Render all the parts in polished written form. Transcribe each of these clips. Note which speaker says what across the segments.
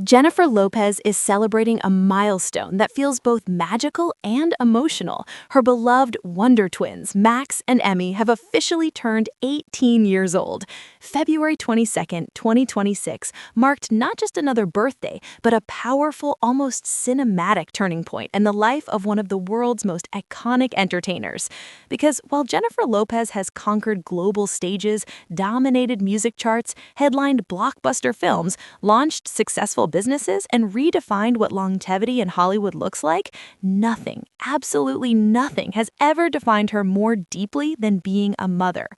Speaker 1: Jennifer Lopez is celebrating a milestone that feels both magical and emotional. Her beloved Wonder Twins, Max and Emme, have officially turned 18 years old. February 22nd, 2026 marked not just another birthday, but a powerful, almost cinematic turning point in the life of one of the world's most iconic entertainers. Because while Jennifer Lopez has conquered global stages, dominated music charts, headlined blockbuster films, launched successful businesses, and redefined what longevity in Hollywood looks like, nothing, absolutely nothing, has ever defined her more deeply than being a mother.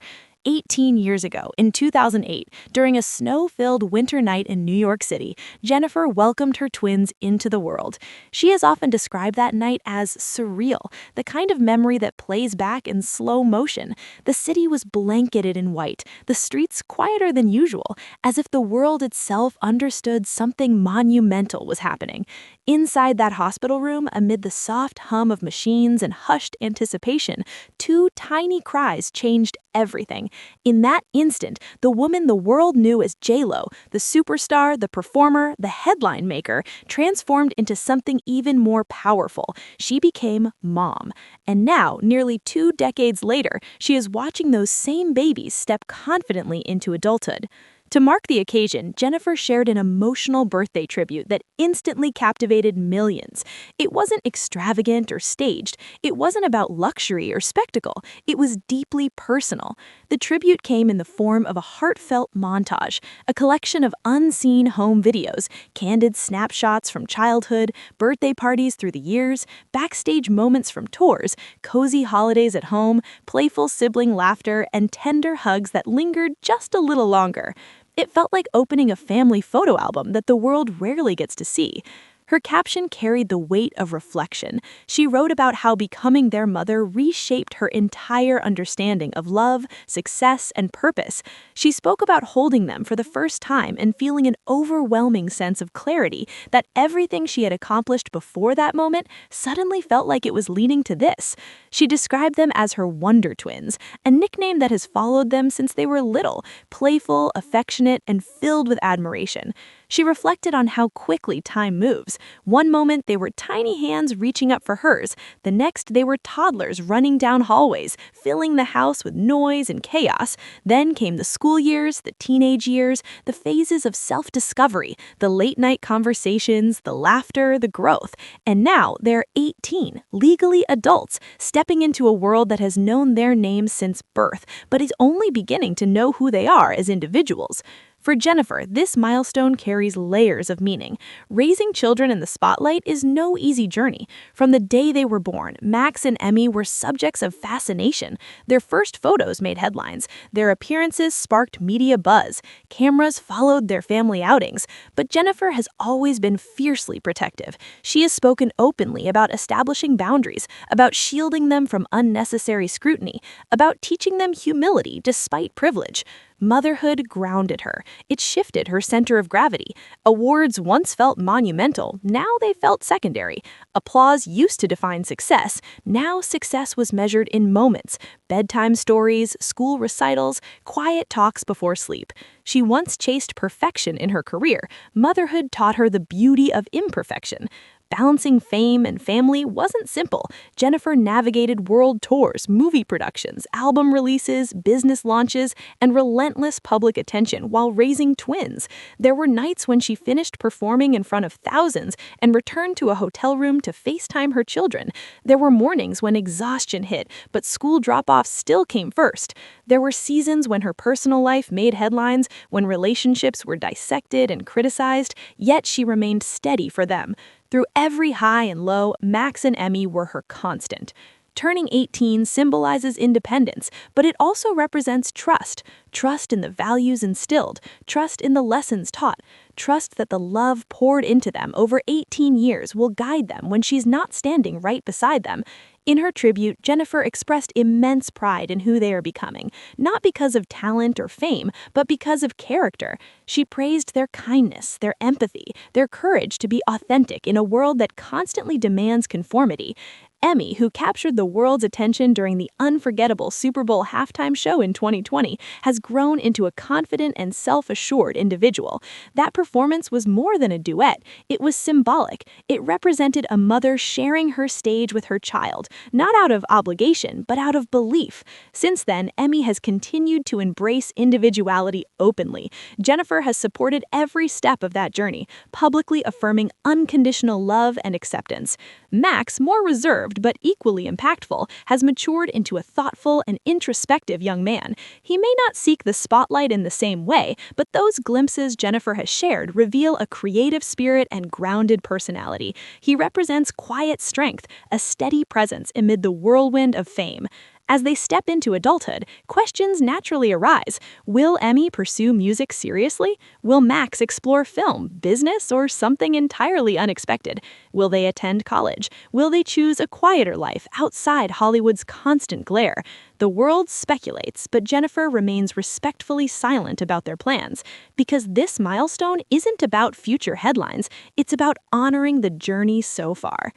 Speaker 1: 18 years ago, in 2008, during a snow-filled winter night in New York City, Jennifer welcomed her twins into the world. She has often described that night as surreal, the kind of memory that plays back in slow motion. The city was blanketed in white, the streets quieter than usual, as if the world itself understood something monumental was happening. Inside that hospital room, amid the soft hum of machines and hushed anticipation, two tiny cries changed everything. In that instant, the woman the world knew as J.Lo, the superstar, the performer, the headline maker, transformed into something even more powerful. She became mom. And now, nearly 2 decades later, she is watching those same babies step confidently into adulthood. To mark the occasion, Jennifer shared an emotional birthday tribute that instantly captivated millions. It wasn't extravagant or staged. It wasn't about luxury or spectacle. It was deeply personal. The tribute came in the form of a heartfelt montage, a collection of unseen home videos, candid snapshots from childhood, birthday parties through the years, backstage moments from tours, cozy holidays at home, playful sibling laughter, and tender hugs that lingered just a little longer. It felt like opening a family photo album that the world rarely gets to see. Her caption carried the weight of reflection. She wrote about how becoming their mother reshaped her entire understanding of love, success, and purpose. She spoke about holding them for the first time and feeling an overwhelming sense of clarity that everything she had accomplished before that moment suddenly felt like it was leading to this. She described them as her Wonder Twins, a nickname that has followed them since they were little, playful, affectionate, and filled with admiration. She reflected on how quickly time moves. One moment they were tiny hands reaching up for hers. The next they were toddlers running down hallways, filling the house with noise and chaos. Then came the school years, the teenage years, the phases of self-discovery, the late-night conversations, the laughter, the growth. And now they're 18, legally adults, stepping into a world that has known their names since birth, but is only beginning to know who they are as individuals. For Jennifer, this milestone carries layers of meaning. Raising children in the spotlight is no easy journey. From the day they were born, Max and Emme were subjects of fascination. Their first photos made headlines. Their appearances sparked media buzz. Cameras followed their family outings. But Jennifer has always been fiercely protective. She has spoken openly about establishing boundaries, about shielding them from unnecessary scrutiny, about teaching them humility despite privilege. Motherhood grounded her. It shifted her center of gravity. Awards once felt monumental, now they felt secondary. Applause used to define success, now success was measured in moments. Bedtime stories, school recitals, quiet talks before sleep. She once chased perfection in her career. Motherhood taught her the beauty of imperfection. Balancing fame and family wasn't simple. Jennifer navigated world tours, movie productions, album releases, business launches, and relentless public attention while raising twins. There were nights when she finished performing in front of thousands and returned to a hotel room to FaceTime her children. There were mornings when exhaustion hit, but school drop-offs still came first. There were seasons when her personal life made headlines, when relationships were dissected and criticized, yet she remained steady for them. Through every high and low, Max and Emme were her constant. Turning 18 symbolizes independence, but it also represents trust. Trust in the values instilled, trust in the lessons taught, trust that the love poured into them over 18 years will guide them when she's not standing right beside them. In her tribute, Jennifer expressed immense pride in who they are becoming, not because of talent or fame, but because of character. She praised their kindness, their empathy, their courage to be authentic in a world that constantly demands conformity. Emme, who captured the world's attention during the unforgettable Super Bowl halftime show in 2020, has grown into a confident and self-assured individual. That performance was more than a duet, it was symbolic. It represented a mother sharing her stage with her child, not out of obligation, but out of belief. Since then, Emme has continued to embrace individuality openly. Jennifer has supported every step of that journey, publicly affirming unconditional love and acceptance. Max, more reserved but equally impactful, has matured into a thoughtful and introspective young man. He may not seek the spotlight in the same way, but those glimpses Jennifer has shared reveal a creative spirit and grounded personality. He represents quiet strength, a steady presence amid the whirlwind of fame. As they step into adulthood, questions naturally arise. Will Emme pursue music seriously? Will Max explore film, business, or something entirely unexpected? Will they attend college? Will they choose a quieter life outside Hollywood's constant glare? The world speculates, but Jennifer remains respectfully silent about their plans, because this milestone isn't about future headlines, it's about honoring the journey so far.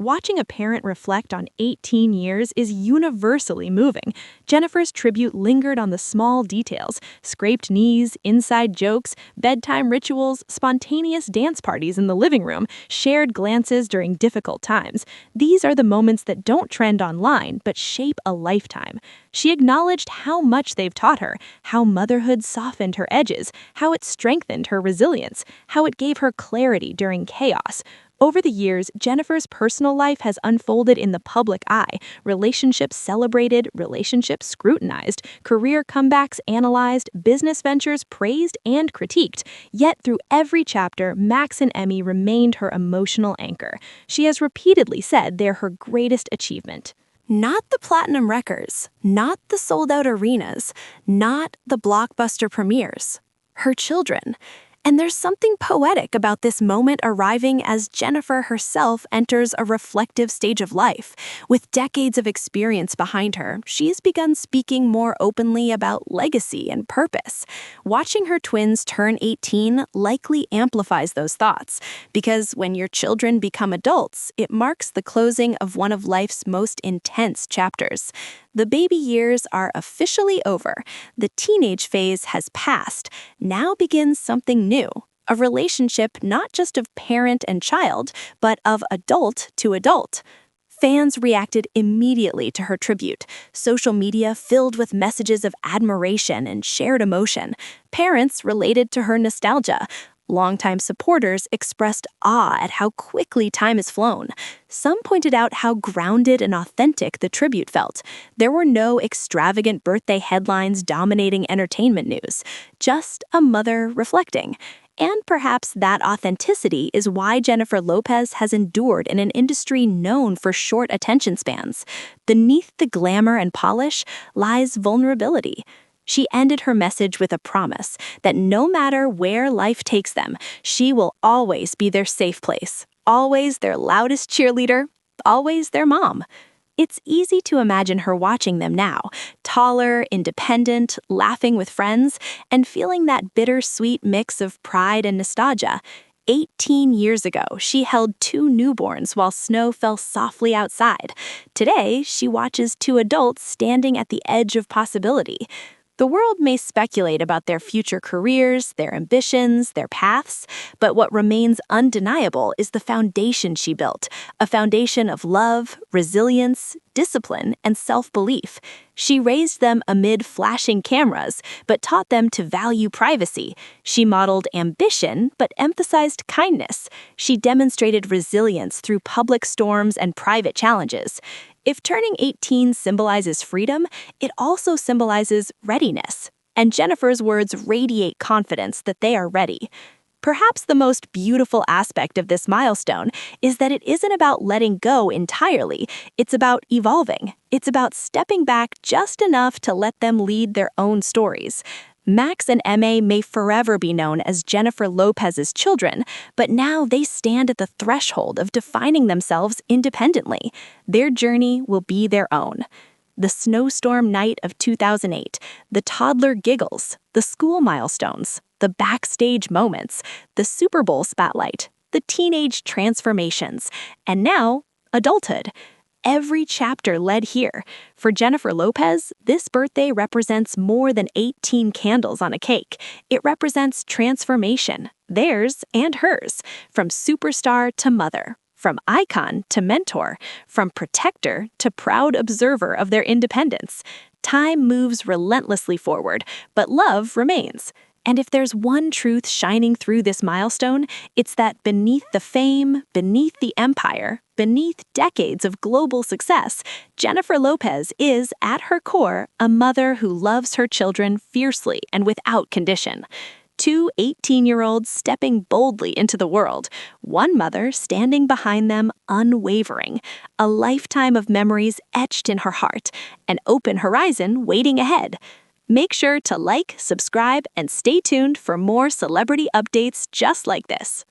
Speaker 1: Watching a parent reflect on 18 years is universally moving. Jennifer's tribute lingered on the small details: scraped knees, inside jokes, bedtime rituals, spontaneous dance parties in the living room, shared glances during difficult times. These are the moments that don't trend online, but shape a lifetime. She acknowledged how much they've taught her, how motherhood softened her edges, how it strengthened her resilience, how it gave her clarity during chaos. Over the years, Jennifer's personal life has unfolded in the public eye, relationships celebrated, relationships scrutinized, career comebacks analyzed, business ventures praised and critiqued. Yet through every chapter, Max and Emme remained her emotional anchor. She has repeatedly said they're her greatest achievement. Not the platinum records, not the sold-out arenas, not the blockbuster premieres. Her children. And there's something poetic about this moment arriving as Jennifer herself enters a reflective stage of life. With decades of experience behind her, she's begun speaking more openly about legacy and purpose. Watching her twins turn 18 likely amplifies those thoughts, because when your children become adults, it marks the closing of one of life's most intense chapters. The baby years are officially over. The teenage phase has passed. Now begins something new, a relationship not just of parent and child, but of adult to adult. Fans reacted immediately to her tribute, social media filled with messages of admiration and shared emotion. Parents related to her nostalgia. Longtime supporters expressed awe at how quickly time has flown. Some pointed out how grounded and authentic the tribute felt. There were no extravagant birthday headlines dominating entertainment news, just a mother reflecting. And perhaps that authenticity is why Jennifer Lopez has endured in an industry known for short attention spans. Beneath the glamour and polish lies vulnerability. She ended her message with a promise that no matter where life takes them, she will always be their safe place, always their loudest cheerleader, always their mom. It's easy to imagine her watching them now, taller, independent, laughing with friends, and feeling that bittersweet mix of pride and nostalgia. 18 years ago, she held 2 newborns while snow fell softly outside. Today, she watches 2 adults standing at the edge of possibility. The world may speculate about their future careers, their ambitions, their paths, but what remains undeniable is the foundation she built, a foundation of love, resilience, discipline, and self-belief. She raised them amid flashing cameras, but taught them to value privacy. She modeled ambition, but emphasized kindness. She demonstrated resilience through public storms and private challenges. If turning 18 symbolizes freedom, it also symbolizes readiness. And Jennifer's words radiate confidence that they are ready. Perhaps the most beautiful aspect of this milestone is that it isn't about letting go entirely, it's about evolving. It's about stepping back just enough to let them lead their own stories. Max and Emme may forever be known as Jennifer Lopez's children, but now they stand at the threshold of defining themselves independently. Their journey will be their own. The snowstorm night of 2008, the toddler giggles, the school milestones, the backstage moments, the Super Bowl spotlight, the teenage transformations, and now, adulthood. Every chapter led here. For Jennifer Lopez, this birthday represents more than 18 candles on a cake. It represents transformation, theirs and hers, from superstar to mother, from icon to mentor, from protector to proud observer of their independence. Time moves relentlessly forward, but love remains. And if there's one truth shining through this milestone, it's that beneath the fame, beneath the empire, beneath decades of global success, Jennifer Lopez is, at her core, a mother who loves her children fiercely and without condition. Two 18-year-olds stepping boldly into the world, one mother standing behind them unwavering, a lifetime of memories etched in her heart, an open horizon waiting ahead. Make sure to like, subscribe, and stay tuned for more celebrity updates just like this.